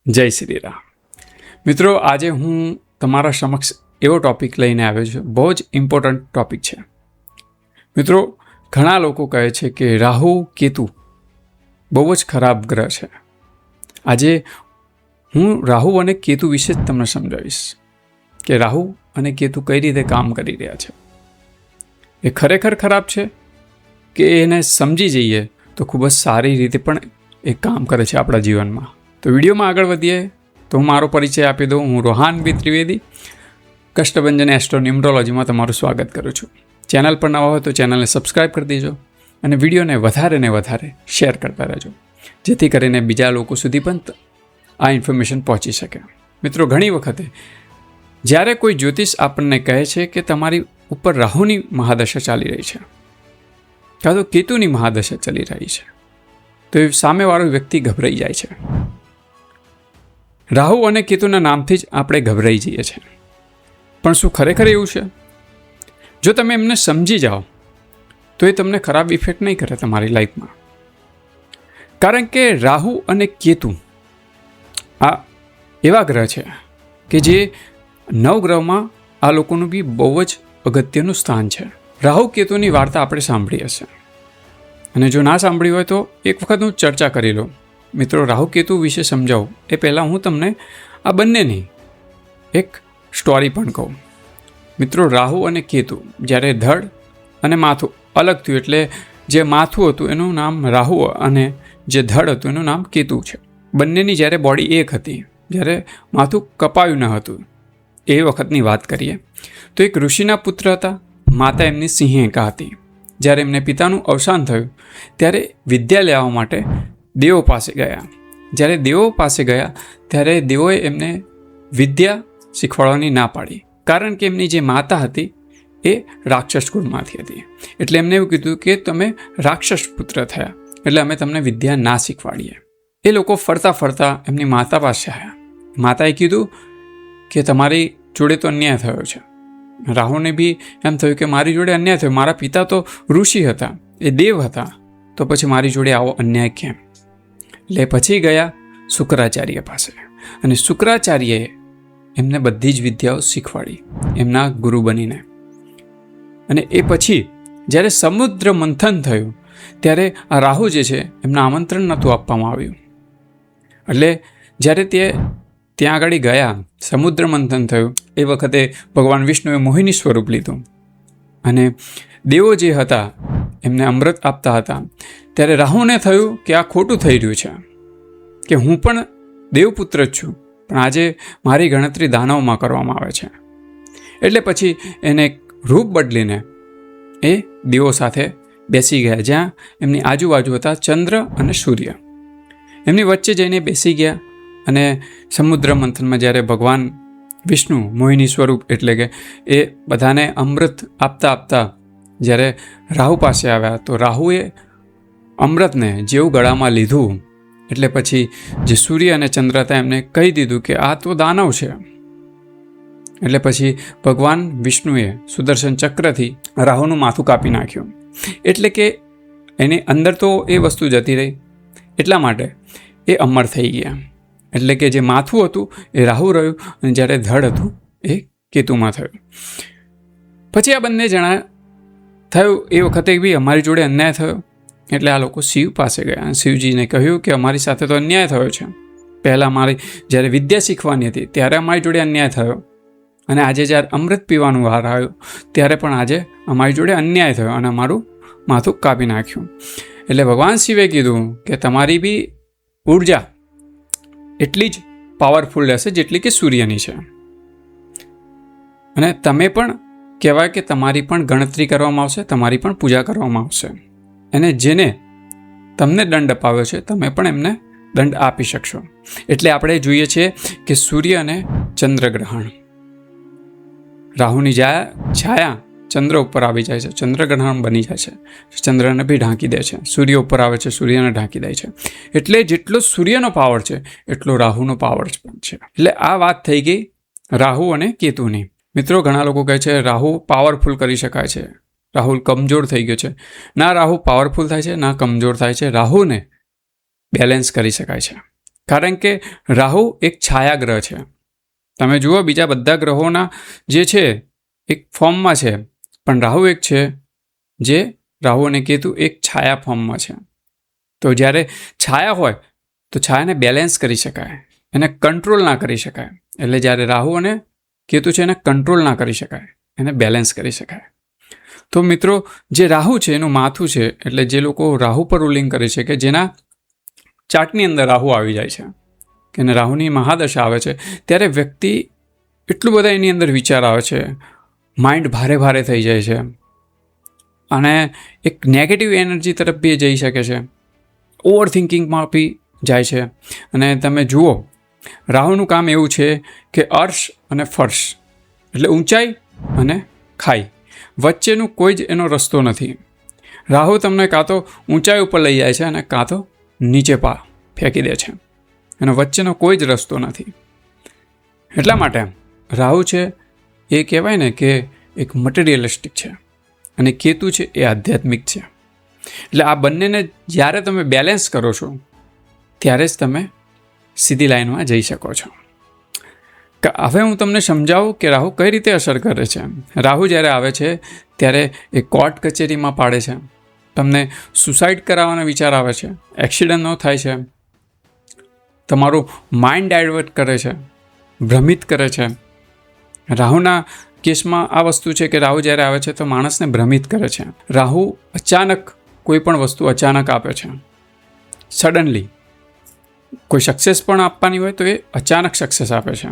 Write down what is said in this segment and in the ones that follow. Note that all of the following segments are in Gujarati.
જય શ્રી રામ. મિત્રો, આજે હું તમારા સમક્ષ એવો ટૉપિક લઈને આવ્યો છું. બહુ જ ઇમ્પોર્ટન્ટ ટૉપિક છે. મિત્રો, ઘણા લોકો કહે છે કે રાહુ કેતુ બહુ જ ખરાબ ગ્રહ છે. આજે હું રાહુ અને કેતુ વિશે જ તમને સમજાવીશ કે રાહુ અને કેતુ કઈ રીતે કામ કરી રહ્યા છે. એ ખરેખર ખરાબ છે કે એને સમજી જઈએ તો ખૂબ જ સારી રીતે પણ એ કામ કરે છે આપણા જીવનમાં. તો વિડીયોમાં આગળ વધીએ તો હું મારો પરિચય આપી દઉં. હું રોહાન બી ત્રિવેદી, કષ્ટભંજન એસ્ટ્રો ન્યુમરોલોજીમાં તમારું સ્વાગત કરું છું. ચેનલ પર નવા હોય તો ચેનલને સબસ્ક્રાઈબ કરી દેજો અને વિડીયોને વધારે ને વધારે શેર કરતા રહેજો, જેથી કરીને બીજા લોકો સુધી પણ આ ઇન્ફોર્મેશન પહોંચી શકે. મિત્રો, ઘણી વખતે જ્યારે કોઈ જ્યોતિષ આપણને કહે છે કે તમારી ઉપર રાહુની મહાદશા ચાલી રહી છે કાં તો કેતુની મહાદશા ચાલી રહી છે, તો એ સામેવાળો વ્યક્તિ ગભરાઈ જાય છે. રાહુ અને કેતુના નામથી જ આપણે ગભરાઈ જઈએ છીએ. પણ શું ખરેખર એવું છે? જો તમે એમને સમજી જાઓ તો એ તમને ખરાબ ઇફેક્ટ નહીં કરે તમારી લાઈફમાં. કારણ કે રાહુ અને કેતુ આ એવા ગ્રહ છે કે જે નવગ્રહમાં આ લોકોનું બી બહુ જ અગત્યનું સ્થાન છે. રાહુ કેતુની વાર્તા આપણે સાંભળી હશે, અને જો ના સાંભળી હોય તો એક વખત હું ચર્ચા કરી લઉં. મિત્રો, રાહુ કેતુ વિશે સમજાવું એ પહેલાં હું તમને આ બંનેની એક સ્ટોરી પણ કહું. મિત્રો, રાહુ અને કેતુ જ્યારે ધડ અને માથું અલગ થયું, એટલે જે માથું હતું એનું નામ રાહુ અને જે ધડ હતું એનું નામ કેતુ છે. બંનેની જ્યારે બોડી એક હતી, જ્યારે માથું કપાયું ન હતું, એ વખતની વાત કરીએ તો એક ઋષિના પુત્ર હતા. માતા એમની સિંહિકા હતી. જ્યારે એમને પિતાનું અવસાન થયું ત્યારે વિદ્યા લેવા માટે દેવો પાસે ગયા. જ્યારે દેવો પાસે ગયા ત્યારે દેવોએ એમને વિદ્યા શીખવાડવાની ના પાડી, કારણ કે એમની જે માતા હતી એ રાક્ષસ કુળમાંથી હતી. એટલે એમને એવું કીધું કે તમે રાક્ષસ પુત્ર થયા, એટલે અમે તમને વિદ્યા ના શીખવાડીએ. એ લોકો ફરતા ફરતા એમની માતા પાસે આવ્યા. માતાએ કીધું કે તમારી જોડે તો અન્યાય થયો છે. રાહુને બી એમ થયું કે મારી જોડે અન્યાય થયો, મારા પિતા તો ઋષિ હતા, એ દેવ હતા, તો પછી મારી જોડે આવો અન્યાય કેમ? એટલે પછી ગયા શુક્રાચાર્ય પાસે, અને શુક્રાચાર્યએ એમને બધી જ વિદ્યાઓ શીખવાડી એમના ગુરુ બનીને. અને એ પછી જ્યારે સમુદ્ર મંથન થયું ત્યારે આ રાહુ જે છે એમને આમંત્રણ નહોતું આપવામાં આવ્યું. એટલે જ્યારે ત્યાં આગળ ગયા, સમુદ્ર મંથન થયું, એ વખતે ભગવાન વિષ્ણુએ મોહિની સ્વરૂપ લીધું અને દેવો જે હતા એમને અમૃત આપતા હતા. ત્યારે રાહુને થયું કે આ ખોટું થઈ રહ્યું છે, કે હું પણ દેવપુત્ર જ છું, પણ આજે મારી ગણતરી દાનવમાં કરવામાં આવે છે. એટલે પછી એને રૂપ બદલીને એ દેવો સાથે બેસી ગયા, જ્યાં એમની આજુબાજુ હતા ચંદ્ર અને સૂર્ય. એમની વચ્ચે જઈને બેસી ગયા અને સમુદ્ર મંથનમાં જ્યારે ભગવાન વિષ્ણુ મોહિની સ્વરૂપ એટલે કે એ બધાને અમૃત આપતા આપતા જ્યારે રાહુ પાસે આવ્યા, તો રાહુએ અમૃતને જેવું ગળામાં લીધું એટલે પછી જે સૂર્ય અને ચંદ્ર હતા એમને કહી દીધું કે આ તો દાનવ છે. એટલે પછી ભગવાન વિષ્ણુએ સુદર્શન ચક્રથી રાહુનું માથું કાપી નાખ્યું. એટલે કે એની અંદર તો એ વસ્તુ જતી રહી, એટલા માટે એ અમર થઈ ગયા. એટલે કે જે માથું હતું એ રાહુ રહ્યું, અને જ્યારે ધડ હતું એ કેતુમાં થયું. પછી આ બંને જણા થયું એ વખતે બી અમારી જોડે અન્યાય થયો, એટલે આ લોકો શિવ પાસે ગયા. શિવજીને કહ્યું કે અમારી સાથે તો અન્યાય થયો છે. પહેલાં મારી જ્યારે વિદ્યા શીખવાની હતી ત્યારે અમારી જોડે અન્યાય થયો, અને આજે જ્યારે અમૃત પીવાનું વાર આવ્યો ત્યારે પણ આજે અમારી જોડે અન્યાય થયો અને અમારું માથું કાપી નાખ્યું. એટલે ભગવાન શિવે કીધું કે તમારી બી ઉર્જા એટલી જ પાવરફુલ રહેશે જેટલી કે સૂર્યની છે, અને તમે પણ કહેવાય કે તમારી પણ ગણતરી કરવામાં આવશે, તમારી પણ પૂજા કરવામાં આવશે, અને જેને તમને દંડ અપાવ્યો છે તમે પણ એમને દંડ આપી શકશો. એટલે આપણે જોઈએ છીએ કે સૂર્ય અને ચંદ્રગ્રહણ, રાહુની છાયા ચંદ્ર ઉપર આવી જાય છે, ચંદ્રગ્રહણ બની જાય છે, ચંદ્રને બી ઢાંકી દે છે. સૂર્ય ઉપર આવે છે, સૂર્યને ઢાંકી દે છે. એટલે જેટલો સૂર્યનો પાવર છે એટલો રાહુનો પાવર પણ છે. એટલે આ વાત થઈ ગઈ રાહુ અને કેતુની. મિત્રો, ઘણા લોકો કહે છે રાહુ પાવરફુલ કરી શકાય છે, રાહુલ કમજોર થઈ ગયો છે. ના રાહુ પાવરફુલ થાય છે, ના કમજોર થાય છે. રાહુને બેલેન્સ કરી શકાય છે. કારણ કે રાહુ એક છાયા ગ્રહ છે. તમે જુઓ બીજા બધા ગ્રહોના જે છે એક ફોર્મમાં છે, પણ રાહુ એક છે જે રાહુ અને કેતુ એક છાયા ફોર્મમાં છે. તો જ્યારે છાયા હોય તો છાયાને બેલેન્સ કરી શકાય, એને કંટ્રોલ ના કરી શકાય. એટલે જ્યારે રાહુ અને કેતુ છે એને કંટ્રોલ ના કરી શકાય, એને બેલેન્સ કરી શકાય. તો મિત્રો, જે રાહુ છે એનું માથું છે, એટલે જે લોકો રાહુ પર રૂલિંગ કરે છે, કે જેના ચાર્ટની અંદર રાહુ આવી જાય છે કે રાહુની મહાદશા આવે છે, ત્યારે વ્યક્તિ એટલું બધા એની અંદર વિચાર આવે છે, માઇન્ડ ભારે ભારે થઈ જાય છે અને એક નેગેટિવ એનર્જી તરફ બી જઈ શકે છે, ઓવર થિંકિંગમાં બી જાય છે. અને તમે જુઓ, રાહુનું કામ એવું છે કે અર્શ અને ફર્શ, એટલે ઊંચાઈ અને ખાઈ, વચ્ચેનું કોઈ જ એનો રસ્તો નથી. રાહુ તમને કાં તો ઊંચાઈ ઉપર લઈ જાય છે અને કાં તો નીચે ફેંકી દે છે, એનો વચ્ચેનો કોઈ જ રસ્તો નથી. એટલા માટે રાહુ છે એ કહેવાય ને કે એક મટીરિયલિસ્ટિક છે અને કેતુ છે એ આધ્યાત્મિક છે. એટલે આ બંનેને જ્યારે તમે બેલેન્સ કરો છો ત્યારે જ તમે સીધી લાઈનમાં જઈ શકો છો. હવે હું તમને સમજાવું કે રાહુ કઈ રીતે અસર કરે છે. રાહુ જ્યારે આવે છે ત્યારે એ કોર્ટ કચેરીમાં પાડે છે, તમને સુસાઇડ કરાવવાનો વિચાર આવે છે, એક્સિડન્ટ ન થાય છે, તમારું માઇન્ડ ડાયવર્ટ કરે છે, ભ્રમિત કરે છે. રાહુના કેસમાં આ વસ્તુ છે કે રાહુ જ્યારે આવે છે તો માણસને ભ્રમિત કરે છે. રાહુ અચાનક કોઈ પણ વસ્તુ અચાનક આપે છે, સડનલી. કોઈ સક્સેસ પણ આપવાની હોય તો એ અચાનક સક્સેસ આપે છે.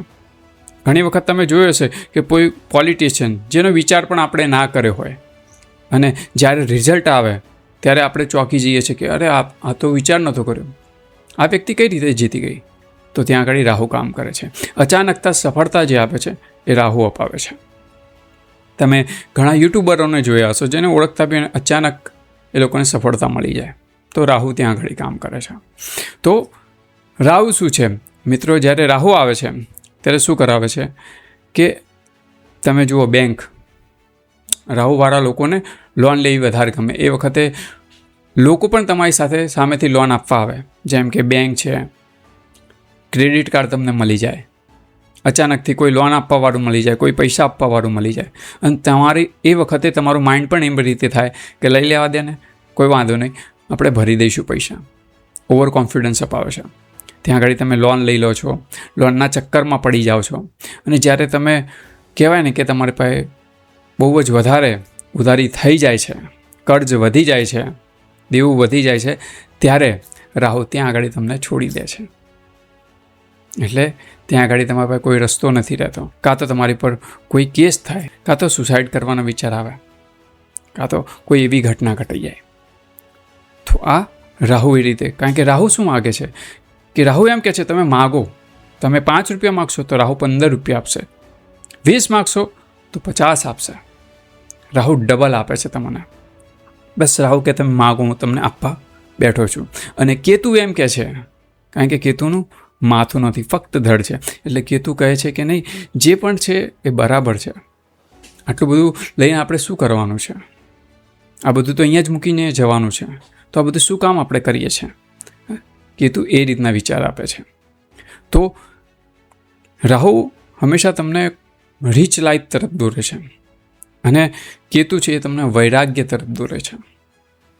ઘણી વખત તમે જોયું હશે કે કોઈ પોલિટિશિયન જેનો વિચાર પણ આપણે ના કર્યો હોય અને જ્યારે રિઝલ્ટ આવે ત્યારે આપણે ચોંકી જઈએ છીએ કે અરે આ તો વિચાર નહોતો કર્યો, આ વ્યક્તિ કઈ રીતે જીતી ગઈ. તો ત્યાં આગળ રાહુ કામ કરે છે. અચાનકતા સફળતા જે આપે છે એ રાહુ અપાવે છે. તમે ઘણા યુટ્યુબરોને જોયા હશો જેને ઓળખતા બી અચાનક એ લોકોને સફળતા મળી જાય, તો રાહુ ત્યાં આગળ કામ કરે છે. તો રાહુ શું છે મિત્રો, જ્યારે રાહુ આવે છે ત્યારે શું કરાવે છે કે તમે જુઓ, બેંક, રાહુવાળા લોકોને લોન લેવી વધારે ગમે. એ વખતે લોકો પણ તમારી સાથે સામેથી લોન આપવા આવે, જેમ કે બેંક છે, ક્રેડિટ કાર્ડ તમને મળી જાય, અચાનકથી કોઈ લોન આપવાવાળું મળી જાય, કોઈ પૈસા આપવાવાળું મળી જાય, અને તમારી એ વખતે તમારું માઇન્ડ પણ એમ રીતે થાય કે લઈ લેવા દે ને, કોઈ વાંધો નહીં, આપણે ભરી દઈશું પૈસા. ઓવર કોન્ફિડન્સ અપાવે છે. ત્યાં આગળ તમે લોન લઈ લો છો, લોનના ચક્કરમાં પડી જાઓ છો, અને જ્યારે તમે કહેવાય ને કે તમારી પાસે બહુ જ વધારે ઉધારી થઈ જાય છે, કર્જ વધી જાય છે, દેવું વધી જાય છે, ત્યારે રાહુ ત્યાં આગળ તમને છોડી દે છે. એટલે ત્યાં આગળ તમારી પાસે કોઈ રસ્તો નથી રહેતો. કાં તો તમારી પર કોઈ કેસ થાય, કાં તો સુસાઇડ કરવાનો વિચાર આવે, કાં તો કોઈ એવી ઘટના ઘટી જાય. તો આ રાહુ એ રીતે, કારણ કે રાહુ શું માગે છે કે રાહુ એમ કહે છે તમે માગો, તમે 5 રૂપિયા માગશો તો રાહુ 15 રૂપિયા આપશે, 20 માગશો તો 50 આપશે. રાહુ ડબલ આપે છે તમને. બસ રાહુ કે તમે માગો, હું તમને આપવા બેઠો છું. અને કેતુ એમ કહે છે, કારણ કે કેતુનું માથું નથી, ફક્ત ધડ છે, એટલે કેતુ કહે છે કે નહીં, જે પણ છે એ બરાબર છે, આટલું બધું લઈને આપણે શું કરવાનું છે, આ બધું તો અહીંયા જ મૂકીને જવાનું છે, તો આ બધું શું કામ આપણે કરીએ છીએ. કેતુ એ રીતના વિચાર આપે છે. તો રાહુ હંમેશા તમને રીચ લાઈફ તરફ દોરે છે અને કેતુ છે એ તમને વૈરાગ્ય તરફ દોરે છે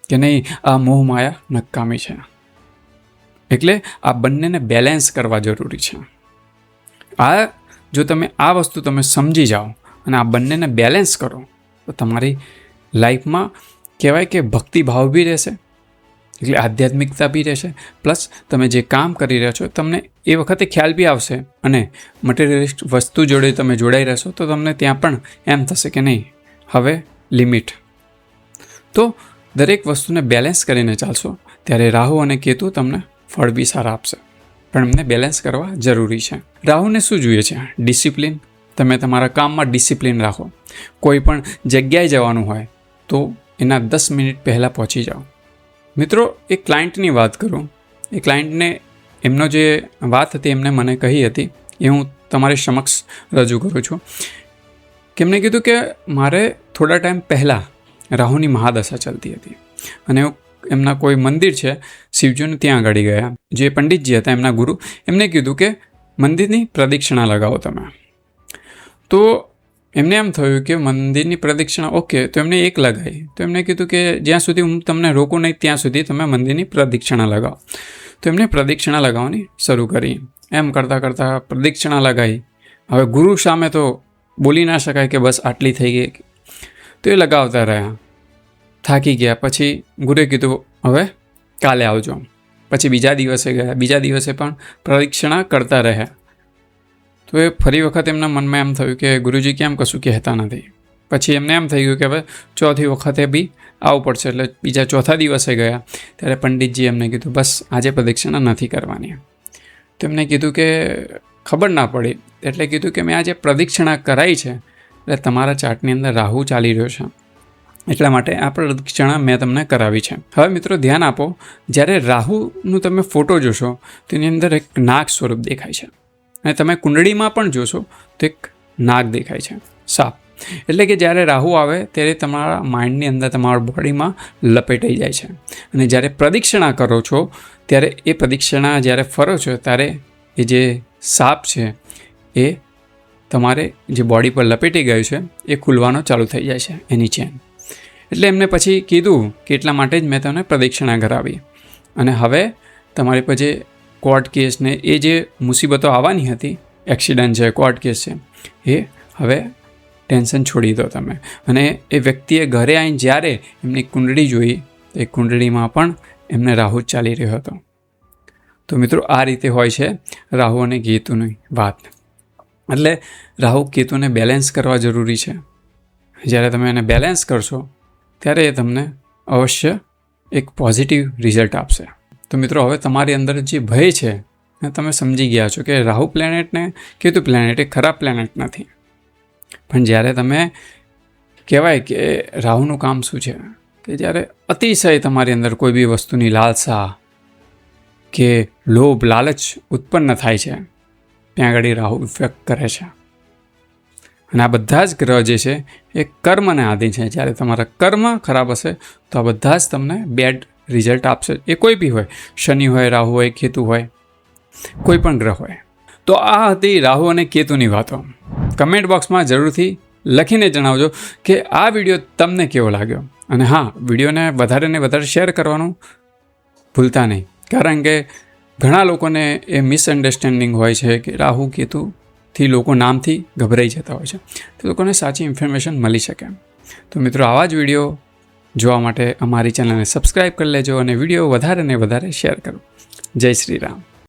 કે નહીં, આ મોહ માયા નકામી છે. એટલે આ બંનેને બેલેન્સ કરવા જરૂરી છે. જો તમે આ વસ્તુ તમે સમજી જાઓ અને આ બંનેને બેલેન્સ કરો તો તમારી લાઈફમાં કહેવાય કે ભક્તિભાવ બી રહેશે, એટલે આધ્યાત્મિકતા બી રહેશે, પ્લસ તમે જે કામ કરી રહ્યા છો તમને એ વખતે ખ્યાલ બી આવશે, અને મટીરિયલિસ્ટ વસ્તુ જોડે તમે જોડાઈ રહેશો તો તમને ત્યાં પણ એમ થશે કે નહીં, હવે લિમિટ. તો દરેક વસ્તુને બેલેન્સ કરીને ચાલશો ત્યારે રાહુ અને કેતુ તમને ફળ બી સારા આપશે, પણ એમને બેલેન્સ કરવા જરૂરી છે. રાહુને શું જોઈએ છે? ડિસિપ્લિન. તમે તમારા કામમાં ડિસિપ્લિન રાખો. કોઈ પણ જગ્યાએ જવાનું હોય તો એના 10 મિનિટ પહેલાં પહોંચી જાઓ. મિત્રો, એક ક્લાયન્ટની વાત કરું. એ ક્લાયન્ટને એમનો જે વાત હતી એમને મને કહી હતી એ હું તમારી સમક્ષ રજૂ કરું છું. કે એમને કીધું કે મારે થોડા ટાઈમ પહેલાં રાહુની મહાદશા ચાલતી હતી અને એમના કોઈ મંદિર છે શિવજીનું, ત્યાં આગળ ગયા. જે પંડિતજી હતા એમના ગુરુ, એમને કીધું કે મંદિરની પ્રદક્ષિણા લગાવો તમે. તો એમને એમ થયું કે મંદિરની પ્રદક્ષિણા ઓકે, તો એમને એક લગાવી. તો એમને કીધું કે જ્યાં સુધી હું તમને રોકું નહીં ત્યાં સુધી તમે મંદિરની પ્રદક્ષિણા લગાવો. તો એમને પ્રદક્ષિણા લગાવવાની શરૂ કરી. એમ કરતાં કરતાં પ્રદક્ષિણા લગાવી. હવે ગુરુ સામે તો બોલી ના શકાય કે બસ આટલી થઈ ગઈ. તો એ લગાવતા રહ્યા, થાકી ગયા. પછી ગુરુએ કીધું હવે કાલે આવજો. પછી બીજા દિવસે ગયા, બીજા દિવસે પણ પ્રદક્ષિણા કરતા રહ્યા. તો એ ફરી વખત એમના મનમાં એમ થયું કે ગુરુજી કેમ કશું કહેતા નથી. પછી એમને એમ થઈ ગયું કે હવે ચોથી વખતે બી આવવું પડશે. એટલે બીજા ચોથા દિવસે ગયા ત્યારે પંડિતજી એમને કીધું બસ આજે પ્રદક્ષિણા નથી કરવાની. તો એમને કીધું કે ખબર ના પડી. એટલે કીધું કે મેં આજે પ્રદક્ષિણા કરાવી છે એટલે તમારા ચાર્ટની અંદર રાહુ ચાલી રહ્યો છે, એટલા માટે આ પ્રદક્ષિણા મેં તમને કરાવી છે. હવે મિત્રો ધ્યાન આપો, જ્યારે રાહુનું તમે ફોટો જોશો તેની અંદર એક નાગ સ્વરૂપ દેખાય છે, અને તમે કુંડળીમાં પણ જોશો તો એક નાગ દેખાય છે, સાપ. એટલે કે જ્યારે રાહુ આવે ત્યારે તમારા માઇન્ડની અંદર, તમારા બોડીમાં લપેટાઈ જાય છે. અને જ્યારે પ્રદક્ષિણા કરો છો ત્યારે એ પ્રદક્ષિણા જ્યારે ફરો છો ત્યારે એ જે સાપ છે એ તમારે જે બોડી પર લપેટી ગયું છે એ ખુલવાનો ચાલુ થઈ જાય છે એની ચેન. એટલે એમને પછી કીધું કે એટલા માટે જ મેં તમને પ્રદક્ષિણા કરાવી. અને હવે તમારી પર જે કોર્ટ કેસ ને એ જે મુસીબતો આવવાની હતી, એક્સિડન્ટ છે, કોર્ટ કેસ છે, એ હવે ટેન્શન છોડી દો તમે. અને એ વ્યક્તિએ ઘરે આવીને જ્યારે એમની કુંડળી જોઈ તો એ કુંડળીમાં પણ એમને રાહુ જ ચાલી રહ્યો હતો. તો મિત્રો આ રીતે હોય છે રાહુ અને કેતુની વાત. એટલે રાહુ કેતુને બેલેન્સ કરવા જરૂરી છે. જ્યારે તમે એને બેલેન્સ કરશો ત્યારે એ તમને અવશ્ય એક પોઝિટિવ રિઝલ્ટ આપશે. તો મિત્રો હવે તમારી અંદર જે ભય છે એ તમે સમજી ગયા છો કે રાહુ પ્લેનેટને કેતુ પ્લેનેટ એ ખરાબ પ્લેનેટ નથી. પણ જ્યારે તમે કહેવાય કે રાહુનું કામ શું છે કે જ્યારે અતિશય તમારી અંદર કોઈ બી વસ્તુની લાલસા કે લોભ લાલચ ઉત્પન્ન થાય છે, ત્યાં આગળ રાહુ ઇફેક્ટ કરે છે. અને આ બધા જ ગ્રહ જે છે એ કર્મને આધીન છે. જ્યારે તમારા કર્મ ખરાબ હશે તો આ બધા જ તમને બેડ રિઝલ્ટ આપશે. એ કોઈ બી હોય, શનિ હોય, રાહુ હોય, કેતુ હોય, કોઈ પણ ગ્રહ હોય. તો આ હતી રાહુ અને કેતુની વાતો. કમેન્ટ બોક્સમાં જરૂરથી લખીને જણાવજો કે આ વિડીયો તમને કેવો લાગ્યો. અને હા, વિડીયોને વધારે ને વધારે શેર કરવાનું ભૂલતા નહીં, કારણ કે ઘણા લોકોને એ મિસઅન્ડરસ્ટેન્ડિંગ હોય છે કે રાહુ કેતુથી લોકો નામથી ગભરાઈ જતા હોય છે. તો લોકોને સાચી ઇન્ફોર્મેશન મળી શકે. તો મિત્રો આવા જ વિડીયો જોવા માટે અમારી ચેનલને સબસ્ક્રાઈબ કરી લેજો અને વિડીયો વધારે ને વધારે શેર કરો. જય શ્રી રામ.